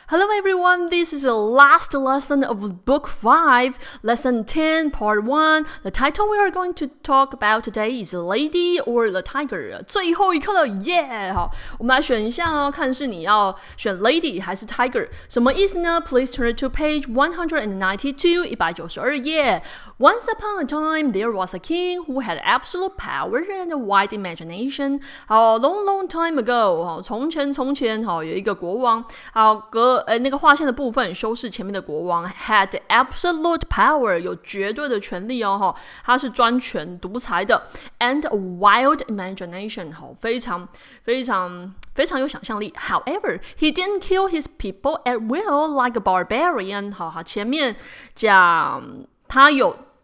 Hello everyone, this is the last lesson of Book 5, Lesson 10, Part 1. The title we are going to talk about today is Lady or the Tiger. 最后一课了，耶！好，我们来选一下哦，看是你要选 Lady 还是 Tiger。什么意思呢？ Please turn to page 192, 192页。Once upon a time, there was a king who had absolute power and a wide imagination. 好 long time ago, 好，从前，好，有一个国王，好，那个划线的部分修饰前面的国王 had absolute power 有绝对的权利哦，他是专权独裁的 and a wild imagination 非常有想象力 However, he didn't kill his people at will like a barbarian 好，前面讲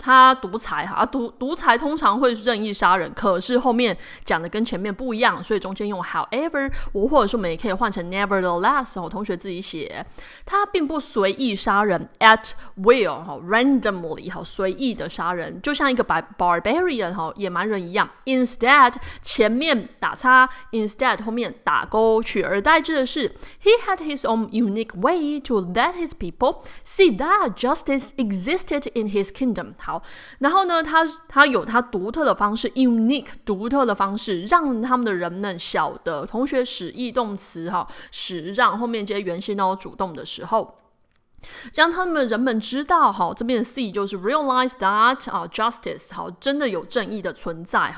他独裁独裁通常会任意杀人，可是后面讲的跟前面不一样，所以中间用 however 或者是我们也可以换成 nevertheless 同学自己写，他并不随意杀人 at will randomly 随意的杀人，就像一个 barbarian 野蛮人一样。 Instead 前面打叉 instead 后面打勾，取而代之的是 he had his own unique way to let his people see that justice existed in his kingdom。好，然后呢，他有他独特的方式 unique 独特的方式，让他们的人们晓得。同学使意动词使让后面接原形主动的时候，让他们人们知道这边的 see 就是 realize that justice 真的有正义的存在。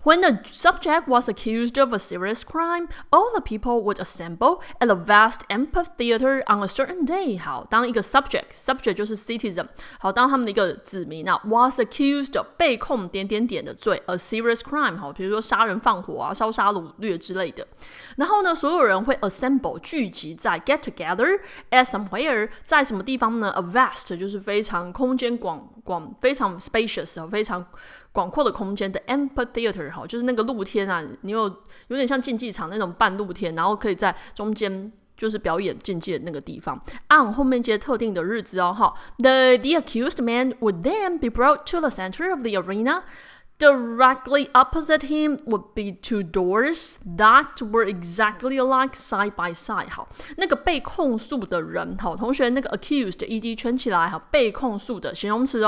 When the subject was accused of a serious crime, all the people would assemble at a vast amphitheater on a certain day. 好，当一个 subject 就是 citizen， 好，当他们的一个子民was accused of 被控点的罪 a serious crime， 比如说杀人放火烧杀掳掠之类的。然后呢，所有人会 assemble 聚集在 get together at somewhere， 在什么地方呢？ A vast 就是非常空间广非常 spacious 非常广阔的空间的 amphitheater 就是那个露天你有点像竞技场那种半露天，然后可以在中间就是表演竞技的那个地方。按后面接特定的日子The accused man would then be brought to the center of the arena. Directly opposite him would be two doors that were exactly alike side by side. 好，那个被控诉的人，同学那个 accused ed 圈起来，被控诉的形容词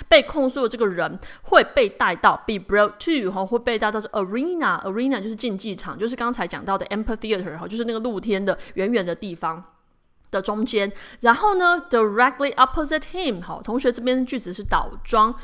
被控诉的这个人会被带到 be brought to 会被带到 arena 就是竞技场，就是刚才讲到的 amphitheater 就是那个露天的远远的地方的中间。然后呢 directly opposite him 同学这边句子是倒装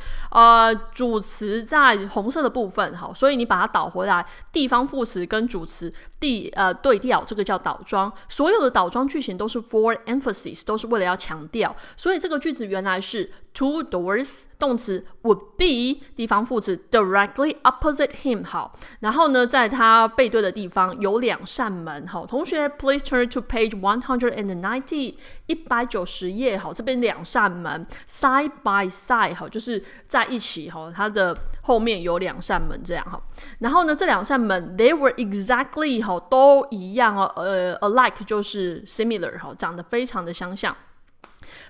主词在红色的部分所以你把它倒回来，地方副词跟主词对调，这个叫倒装。所有的倒装句型都是 for emphasis， 都是为了要强调，所以这个句子原来是 two doors 动词 would be 地方副词 directly opposite him。 好，然后呢在他背对的地方有两扇门。同学 please turn to page 190 190页。这边两扇门 side by side 就是在一起它的后面有两扇门这样。然后呢这两扇门 they were exactly 都一样alike 就是 similar 长得非常的相像。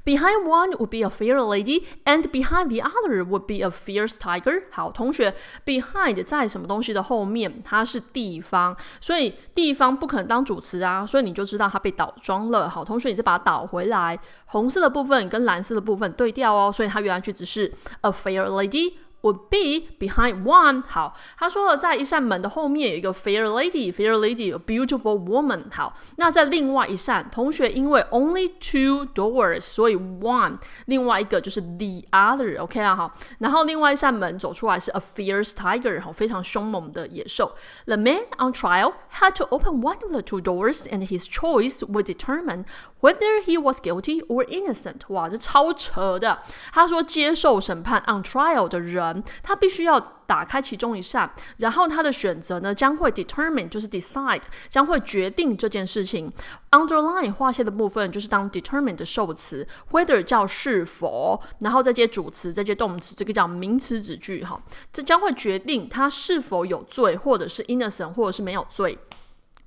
Behind one would be a fair lady, and behind the other would be a fierce tiger. 好，同学 behind 在什么东西的后面，它是地方，所以地方不可能当主词所以你就知道它被倒装了。好，同学你再把它倒回来，红色的部分跟蓝色的部分对调所以它原来句子是 a fair lady would be behind one。 好，他说了在一扇门的后面有一个 fair lady a beautiful woman。 好，那在另外一扇，同学因为 only two doors 所以 one 另外一个就是 the other OK 好，然后另外一扇门走出来是 a fierce tiger 非常凶猛的野兽。 The man on trial had to open one of the two doors and his choice would determine whether he was guilty or innocent。 哇，这超扯的。他说接受审判 on trial 的人他必须要打开其中一扇，然后他的选择呢将会 determine 就是 decide 将会决定这件事情。 underline 划线的部分就是当 determine 的受词， whether 叫是否，然后再接主词再接动词，这个叫名词子句这将会决定他是否有罪或者是 innocent 或者是没有罪。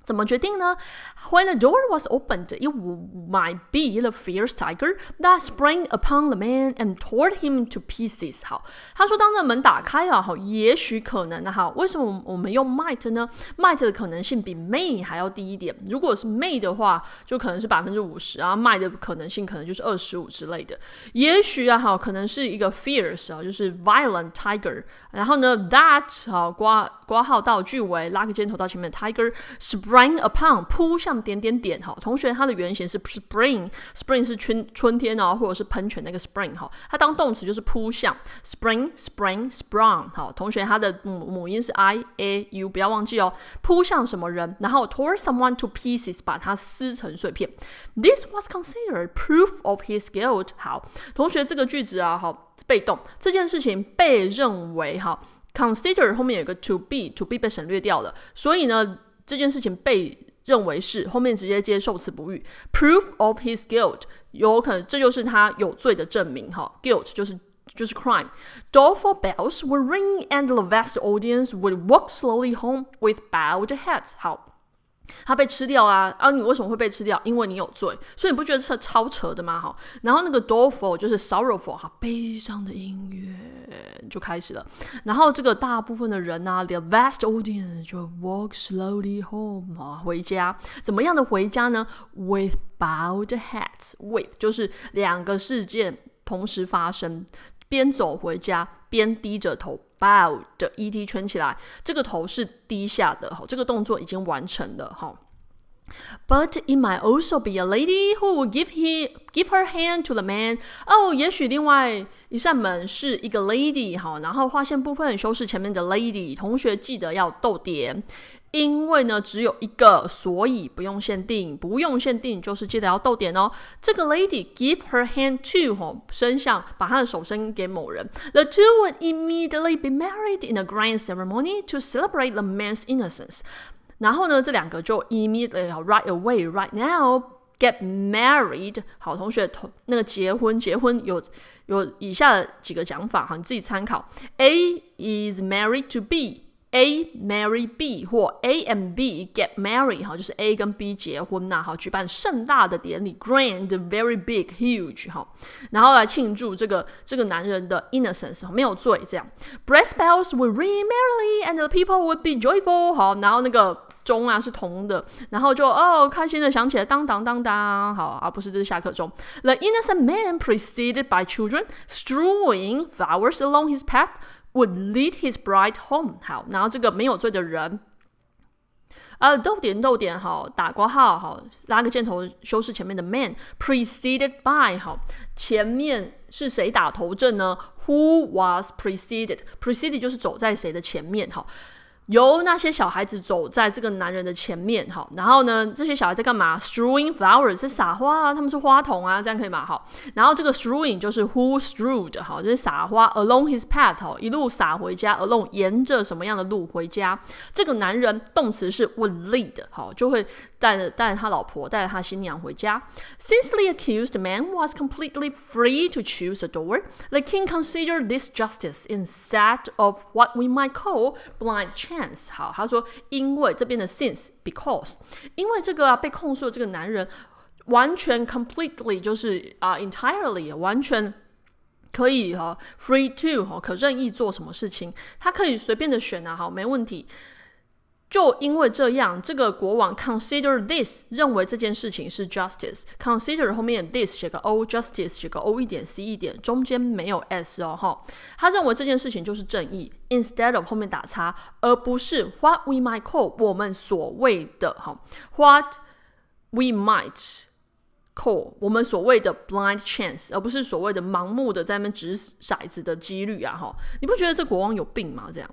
怎怎么决定呢？ When the door was opened, it might be the fierce tiger that sprang upon the man and tore him to pieces. 好，他说当这门打开啊，好，也许可能啊，好，为什么我们用 might 呢？ might 的可能性比 may 还要低一点。如果是 may 的话，就可能是50%啊 ，might 的可能性可能就是25%之类的。也许啊，好，可能是一个 fierce 啊，就是 violent tiger。然后呢 ，that 好括号到句尾，拉个箭头到前面 ，tiger sprang upon 扑向点点点。好，同学它的原型是 spring 是春天啊，或者是喷泉那个 spring 哈，它当动词就是扑向 sprang。好，同学它的母音是 I A U， 不要忘记哦，扑向什么人，然后 tore someone to pieces 把它撕成碎片。This was considered proof of his guilt。好，同学这个句子啊，好，被动这件事情被认为哈。Consider 后面有个 to be 被省略掉了，所以呢，这件事情被认为是后面直接接受词补语 ，proof of his guilt 有可能这就是他有罪的证明哈 ，guilt 就是 crime. Doleful bells would ring and the vast audience would walk slowly home with bowed heads. 好。他被吃掉啊！你为什么会被吃掉？因为你有罪，所以你不觉得这超扯的吗？哈，然后那个 doleful 就是 sorrowful 哈，悲伤的音乐就开始了。然后这个大部分的人啊 ，the vast audience 就 walk slowly home 啊，回家。怎么样的回家呢 ？With bowed heads， with 就是两个事件同时发生，边走回家边低着头。Bowed 的 ED 圈起来，这个头是低下的，这个动作已经完成了。But it might also be a lady who will give her hand to the man. 也许另外一扇门是一个 lady， 然后划线部分修饰前面的 lady， 同学记得要逗点。因为呢只有一个，所以不用限定，不用限定就是记得要逗点哦。这个 lady give her hand to 伸向，把她的手伸给某人。The two would immediately be married in a grand ceremony to celebrate the man's innocence. 然后呢，这两个就 immediately right away right now get married. 好，同学，那个结婚有以下的几个讲法，你自己参考。A is married to B.A marry B 或 A and B get married 就是 A 跟 B 结婚举办盛大的典礼 grand very big huge 然后来庆祝这个男人的 innocence 没有罪这样 brass bells would ring merrily and the people would be joyful 然后那个钟是铜的，然后就开心的响起来，当当当当，好不是这是下课钟。The innocent man preceded by children strewing flowers along his path.Would lead his bride home. 好，然后这个没有罪的人，逗点好，打括号好，拉个箭头修饰前面的 man preceded by 好，前面是谁打头阵呢 ？Who was preceded? Preceded 就是走在谁的前面好。由那些小孩子走在这个男人的前面，好，然后呢，这些小孩在干嘛 ？Strewing flowers 是撒花啊，他们是花童啊，这样可以吗？好，然后这个 strewing 就是 who strewed， 好，就是撒花 along his path， 好，一路撒回家 ，along 沿着什么样的路回家？这个男人动词是 would lead， 好，就会带着他老婆，带着他新娘回家。Since the accused man was completely free to choose a door, the king considered this justice instead of what we might call blind chance。好，他说因为这边的 since because， 因为这个被控诉的这个男人完全 completely 就是entirely 完全可以free to 可任意做什么事情，他可以随便的选好没问题。就因为这样，这个国王 consider this 认为这件事情是 justice。consider 后面 this 写个 o justice 写个 o 一点 c 一点，中间没有 s 他认为这件事情就是正义 ，instead of 后面打叉，而不是 what we might call 我们所谓的what we might call 我们所谓的 blind chance， 而不是所谓的盲目的在那边掷骰子的几率你不觉得这国王有病吗？这样。